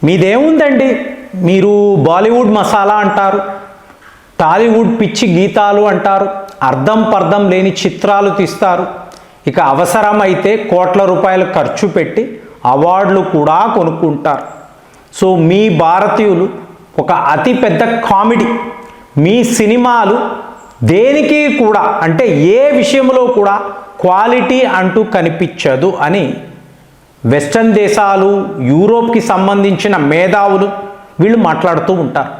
మీదేముందండి, మీరు బాలీవుడ్ మసాలా అంటారు, టాలీవుడ్ పిచ్చి గీతాలు అంటారు, అర్థం పర్థం లేని చిత్రాలు తీస్తారు, ఇక అవసరమైతే కోట్ల రూపాయలు ఖర్చు పెట్టి అవార్డులు కూడా కొనుక్కుంటారు. సో మీ భారతీయులు ఒక అతిపెద్ద కామెడీ. మీ సినిమాలు దేనికి కూడా, అంటే ఏ విషయంలో కూడా క్వాలిటీ అంటూ కనిపించదు అని వెస్టర్న్ దేశాలు, యూరోప్కి సంబంధించిన మేధావులు వీళ్ళు మాట్లాడుతూ ఉంటారు.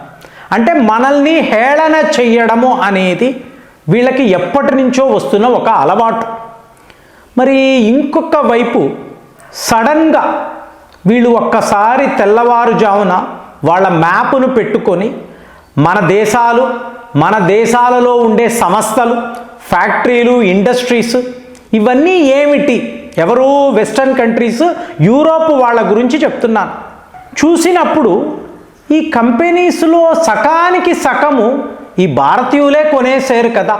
అంటే మనల్ని హేళన చెయ్యడము అనేది వీళ్ళకి ఎప్పటి నుంచో వస్తున్న ఒక అలవాటు. మరి ఇంకొక వైపు సడన్గా వీళ్ళు ఒక్కసారి తెల్లవారుజామున వాళ్ళ మ్యాప్ను పెట్టుకొని మన దేశాలలో ఉండే సంస్థలు, ఫ్యాక్టరీలు, ఇండస్ట్రీస్ ఇవన్నీ ఏమిటి, ఎవరు వెస్టర్న్ కంట్రీస్, యూరోప్ వాళ్ళ గురించి చెప్తున్నాను. చూసినప్పుడు ఈ కంపెనీస్లో సకానికి సగము ఈ భారతీయులే కొనేసారు కదా,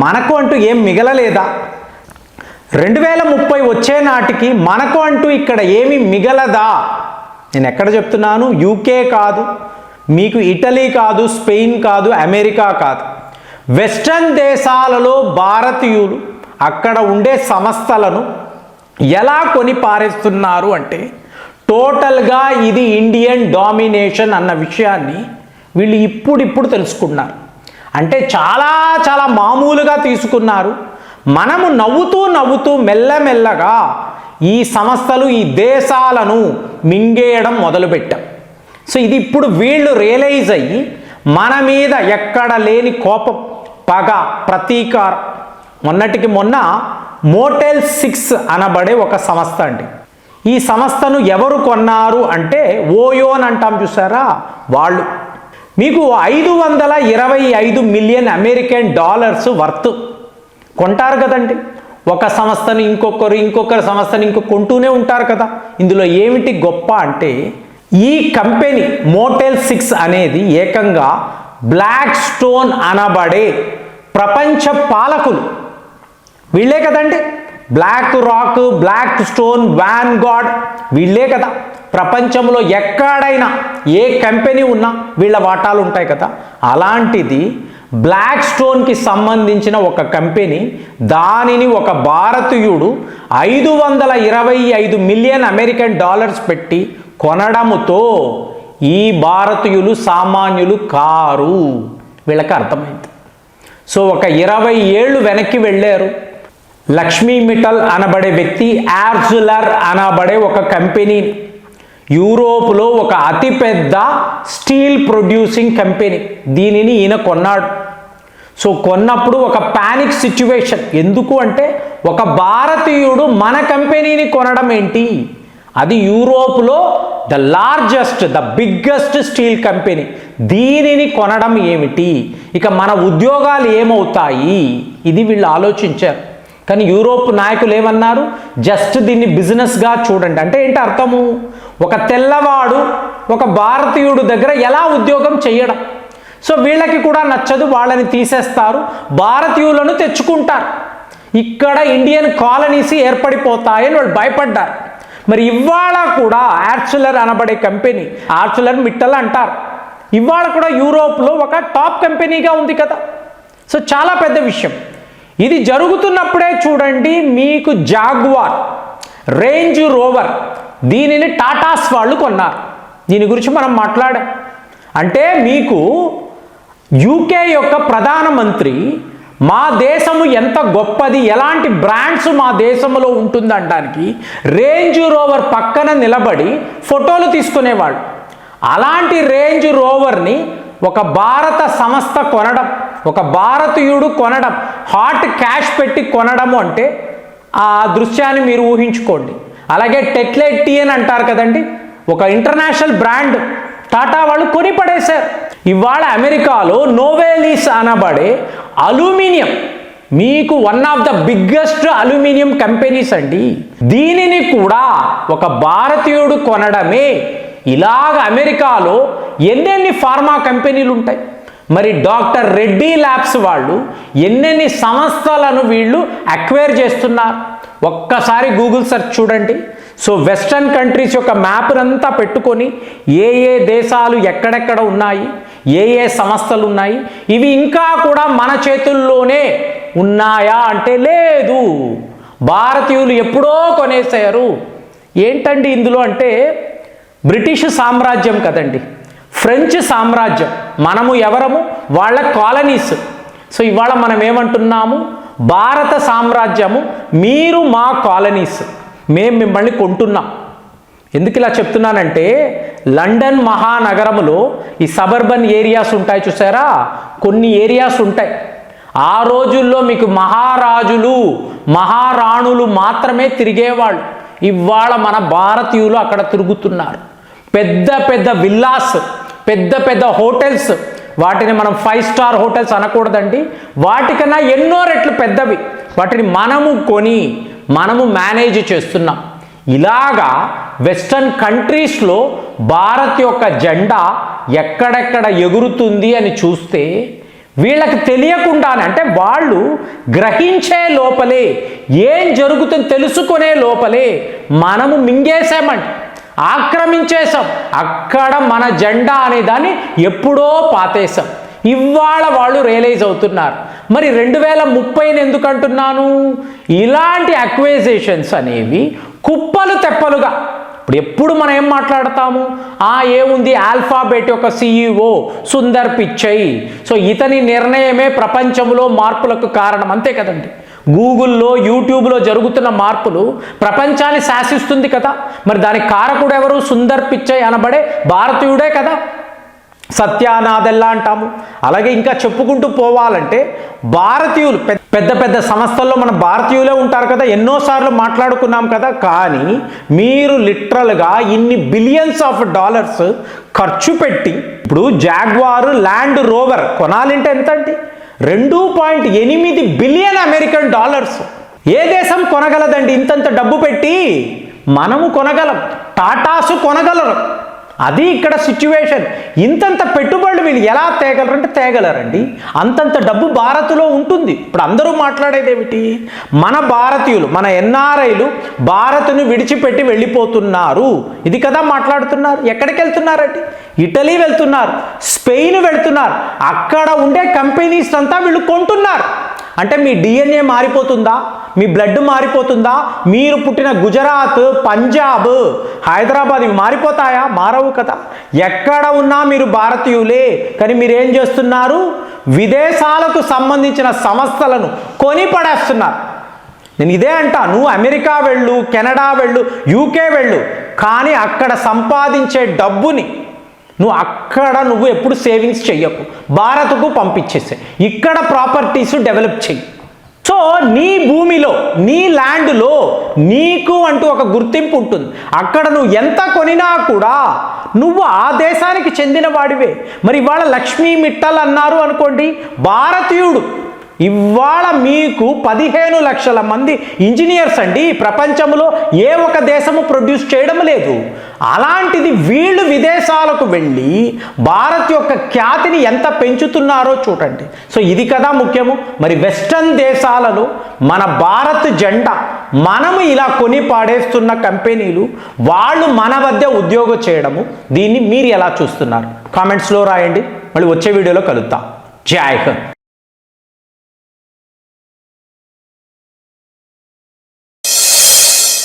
మనకు అంటూ ఏం మిగలలేదా? 2030 వచ్చే నాటికి మనకు అంటూ ఇక్కడ ఏమి మిగలదా? నేను ఎక్కడ చెప్తున్నాను, యూకే కాదు, మీకు ఇటలీ కాదు, స్పెయిన్ కాదు, అమెరికా కాదు, వెస్టర్న్ దేశాలలో భారతీయులు అక్కడ ఉండే సంస్థలను ఎలా కొని పారేస్తున్నారు అంటే టోటల్గా ఇది ఇండియన్ డామినేషన్ అన్న విషయాన్ని వీళ్ళు ఇప్పుడు తెలుసుకున్నారు. అంటే చాలా చాలా మామూలుగా తీసుకున్నారు. మనము నవ్వుతూ మెల్లమెల్లగా ఈ సంస్థలు, ఈ దేశాలను మింగేయడం మొదలుపెట్టాం. సో ఇది ఇప్పుడు వీళ్ళు రియలైజ్ అయ్యి మన మీద ఎక్కడ లేని కోపం, పగ, ప్రతీకారం. మొన్నటికి మొన్న మోటెల్ 6 అనబడే ఒక సంస్థ అండి. ఈ సంస్థను ఎవరు కొన్నారు అంటే ఓయో అని అంటాం చూసారా, వాళ్ళు. మీకు 525 మిలియన్ అమెరికన్ డాలర్స్ వర్త్ కొంటారు కదండి. ఒక సంస్థను ఇంకొకరి సంస్థను కొంటూనే ఉంటారు కదా. ఇందులో ఏమిటి గొప్ప అంటే ఈ కంపెనీ మోటెల్ 6 అనేది ఏకంగా బ్లాక్ స్టోన్ అనబడే ప్రపంచ పాలకులు వీళ్ళే కదండి. BlackRock, Blackstone, Vanguard వీళ్ళే కదా. ప్రపంచంలో ఎక్కడైనా ఏ కంపెనీ ఉన్నా వీళ్ళ వాటాలు ఉంటాయి కదా. అలాంటిది బ్లాక్ స్టోన్కి సంబంధించిన ఒక కంపెనీ, దానిని ఒక భారతీయుడు 525 మిలియన్ అమెరికన్ డాలర్స్ పెట్టి కొనడముతో ఈ భారతీయులు సామాన్యులు కారు, వీళ్ళకి అర్థమైంది. సో ఒక 20 ఏళ్ళు వెనక్కి వెళ్ళారు. లక్ష్మీ మిట్టల్ అనబడే వ్యక్తి ఆర్జులర్ అనబడే ఒక కంపెనీ, యూరోప్లో ఒక అతిపెద్ద స్టీల్ ప్రొడ్యూసింగ్ కంపెనీ, దీనిని ఈయన కొన్నాడు. సో కొన్నప్పుడు ఒక ప్యానిక్ సిచ్యువేషన్. ఎందుకు అంటే ఒక భారతీయుడు మన కంపెనీని కొనడం ఏంటి, అది యూరోప్లో the largest, the biggest steel company, దీనిని కొనడం ఏమిటి, ఇక మన ఉద్యోగాలు ఏమవుతాయి, ఇది వీళ్ళు ఆలోచించారు. కానీ యూరోప్ నాయకులు ఏమన్నారు, జస్ట్ దీన్ని బిజినెస్గా చూడండి. అంటే ఏంటి అర్థము, ఒక తెల్లవాడు ఒక భారతీయుడు దగ్గర ఎలా ఉద్యోగం చేయడం. సో వీళ్ళకి కూడా నచ్చదు, వాళ్ళని తీసేస్తారు, భారతీయులను తెచ్చుకుంటారు, ఇక్కడ ఇండియన్ కాలనీస్ ఏర్పడిపోతాయని వాళ్ళు భయపడ్డారు. మరి ఇవాళ కూడా ఆర్చులర్ అనబడే కంపెనీ, ఆర్చులర్ మిట్టల్ అంటారు, ఇవాళ కూడా యూరోప్లో ఒక టాప్ కంపెనీగా ఉంది కదా. సో చాలా పెద్ద విషయం. ఇది జరుగుతున్నప్పుడే చూడండి, మీకు జాగ్వార్, రేంజ్ రోవర్, దీనిని టాటాస్ వాళ్ళు కొన్నారు. దీని గురించి మనం మాట్లాడాం. అంటే మీకు యూకే యొక్క ప్రధానమంత్రి మా దేశము ఎంత గొప్పది, ఎలాంటి బ్రాండ్స్ మా దేశంలో ఉంటుందనడానికి రేంజ్ రోవర్ పక్కన నిలబడి ఫోటోలు తీసుకునేవాడు. అలాంటి రేంజ్ రోవర్ని ఒక భారత సంస్థ కొనడం, ఒక భారతీయుడు కొనడం, హాట్ క్యాష్ పెట్టి కొనడము అంటే ఆ దృశ్యాన్ని మీరు ఊహించుకోండి. అలాగే టెట్లెట్టి అని అంటారు కదండి, ఒక ఇంటర్నేషనల్ బ్రాండ్ టాటా వాళ్ళు కొని పడేశారు. ఇవాళ అమెరికాలో నోవెలిస్ అనబడే అల్యూమినియం, మీకు one of the biggest aluminium companies అండి, దీనిని కూడా ఒక భారతీయుడు కొనడమే. ఇలాగ అమెరికాలో ఎన్నెన్ని ఫార్మా కంపెనీలు ఉంటాయి. మరి డాక్టర్ రెడ్డి ల్యాబ్స్ వాళ్ళు ఎన్నెన్ని సంస్థలను వీళ్ళు అక్వైర్ చేస్తున్నారు. ఒక్కసారి గూగుల్ సెర్చ్ చూడండి. సో వెస్టర్న్ కంట్రీస్ యొక్క మ్యాప్నంతా పెట్టుకొని ఏ ఏ దేశాలు ఎక్కడెక్కడ ఉన్నాయి, ఏ ఏ సంస్థలు ఉన్నాయి, ఇవి ఇంకా కూడా మన చేతుల్లోనే ఉన్నాయా అంటే లేదు. భారతీయులు ఎప్పుడో కొనేసారు. ఏంటండి ఇందులో అంటే బ్రిటిష్ సామ్రాజ్యం కదండి, ఫ్రెంచ్ సామ్రాజ్యం, మనము ఎవరము వాళ్ళ కాలనీస్. సో ఇవాళ మనం ఏమంటున్నాము, భారత సామ్రాజ్యము, మీరు మా కాలనీస్, మేము మిమ్మల్ని కొంటున్నాం. ఎందుకు ఇలా చెప్తున్నానంటే లండన్ మహానగరములో ఈ సబర్బన్ ఏరియాస్ ఉంటాయి చూసారా, కొన్ని ఏరియాస్ ఉంటాయి. ఆ రోజుల్లో మీకు మహారాజులు మహారాణులు మాత్రమే తిరిగేవాళ్ళు. ఇవాళ మన భారతీయులు అక్కడ తిరుగుతున్నారు. పెద్ద పెద్ద విల్లాస్, పెద్ద పెద్ద హోటల్స్, వాటిని మనం 5 స్టార్ హోటల్స్ అనకూడదండి, వాటికన్నా ఎన్నో రెట్లు పెద్దవి, వాటిని మనము కొని మనము మేనేజ్ చేస్తున్నాం. ఇలాగా వెస్టర్న్ కంట్రీస్లో భారత్ యొక్క జెండా ఎక్కడెక్కడ ఎగురుతుంది అని చూస్తే వీళ్ళకి తెలియకుండానే, అంటే వాళ్ళు గ్రహించే లోపలే, ఏం జరుగుతుందో తెలుసుకునే లోపలే మనము మింగేసామండి, ఆక్రమించేసాం. అక్కడ మన జెండా అనే దాన్ని ఎప్పుడో పాతేసాం. ఇవాళ వాళ్ళు రియలైజ్ అవుతున్నారు. మరి 2030 ఎందుకు అంటున్నాను, ఇలాంటి అక్వైజేషన్స్ అనేవి కుప్పలు తెప్పలుగా. ఇప్పుడు ఎప్పుడు మనం ఏం మాట్లాడతాము, ఏముంది ఆల్ఫాబెట్ యొక్క CEO సుందర్ పిచ్చై, సో ఇతని నిర్ణయమే ప్రపంచంలో మార్పులకు కారణం, అంతే కదండి. గూగుల్లో యూట్యూబ్లో జరుగుతున్న మార్పులు ప్రపంచాన్ని శాసిస్తుంది కదా, మరి దానికి కారకుడు ఎవరు, సుందర్ పిచ్చై అనబడే భారతీయుడే కదా. సత్యానాదెల్లా అంటాము. అలాగే ఇంకా చెప్పుకుంటూ పోవాలంటే భారతీయులు పెద్ద పెద్ద సంస్థల్లో మన భారతీయులే ఉంటారు కదా, ఎన్నోసార్లు మాట్లాడుకున్నాం కదా. కానీ మీరు లిటరల్గా ఇన్ని బిలియన్స్ ఆఫ్ డాలర్స్ ఖర్చు పెట్టి ఇప్పుడు జాగ్వార్ ల్యాండ్ రోవర్ కొనాలంటే ఎంత అండి, 2.8 బిలియన్ అమెరికన్ డాలర్స్. ఏ దేశం కొనగలదండి ఇంతంత డబ్బు పెట్టి? మనము కొనగలం, టాటాసు కొనగలరు. అది ఇక్కడ సిచ్యువేషన్. ఇంతంత పెట్టుబడులు వీళ్ళు ఎలా తేగలరంటే తేగలరండి. అంతంత డబ్బు భారత్లో ఉంటుంది. ఇప్పుడు అందరూ మాట్లాడేది ఏమిటి, మన భారతీయులు, మన NRIలు భారత్ను విడిచిపెట్టి వెళ్ళిపోతున్నారు, ఇది కదా మాట్లాడుతున్నారు. ఎక్కడికి వెళ్తున్నారండి, ఇటలీ వెళ్తున్నారు, స్పెయిన్ వెళ్తున్నారు. అక్కడ ఉండే కంపెనీస్ అంతా వీళ్ళు కొంటున్నారు. అంటే మీ DNA మారిపోతుందా, మీ బ్లడ్ మారిపోతుందా? మీరు పుట్టిన గుజరాత్, పంజాబ్, హైదరాబాద్ ఇవి మారిపోతాయా? మారవు కదా. ఎక్కడ ఉన్నా మీరు భారతీయులే. కానీ మీరు ఏం చేస్తున్నారు, విదేశాలకు సంబంధించిన సంస్థలను కొని పడేస్తున్నారు. నేను ఇదే అంటా, నువ్వు అమెరికా వెళ్ళు, కెనడా వెళ్ళు, UK వెళ్ళు, కానీ అక్కడ సంపాదించే డబ్బుని నువ్వు ఎప్పుడు సేవింగ్స్ చెయ్యకు, భారత్కు పంపించేసే, ఇక్కడ ప్రాపర్టీస్ డెవలప్ చెయ్యి. సో నీ భూమిలో, నీ ల్యాండ్లో నీకు అంటూ ఒక గుర్తింపు ఉంటుంది. అక్కడ నువ్వు ఎంత కొనినా కూడా నువ్వు ఆ దేశానికి చెందిన వాడివే. మరి ఇవాళ లక్ష్మీ మిట్టల్ అన్నారు అనుకోండి, భారతీయుడు. ఇవాళ మీకు 15 లక్షల మంది ఇంజనీర్స్ అండి ప్రపంచంలో ఏ ఒక దేశము ప్రొడ్యూస్ చేయడం లేదు. అలాంటిది వీళ్ళు విదేశాలకు వెళ్ళి భారత్ యొక్క ఖ్యాతిని ఎంత పెంచుతున్నారో చూడండి. సో ఇది కదా ముఖ్యము. మరి వెస్టర్న్ దేశాలలో మన భారత్ జెండా మనము ఇలా కొని పాడేస్తున్న కంపెనీలు వాళ్ళు మన వద్ద ఉద్యోగం చేయడము, దీన్ని మీరు ఎలా చూస్తున్నారు? కామెంట్స్లో రాయండి. మళ్ళీ వచ్చే వీడియోలో కలుద్దాం. జై హింద్.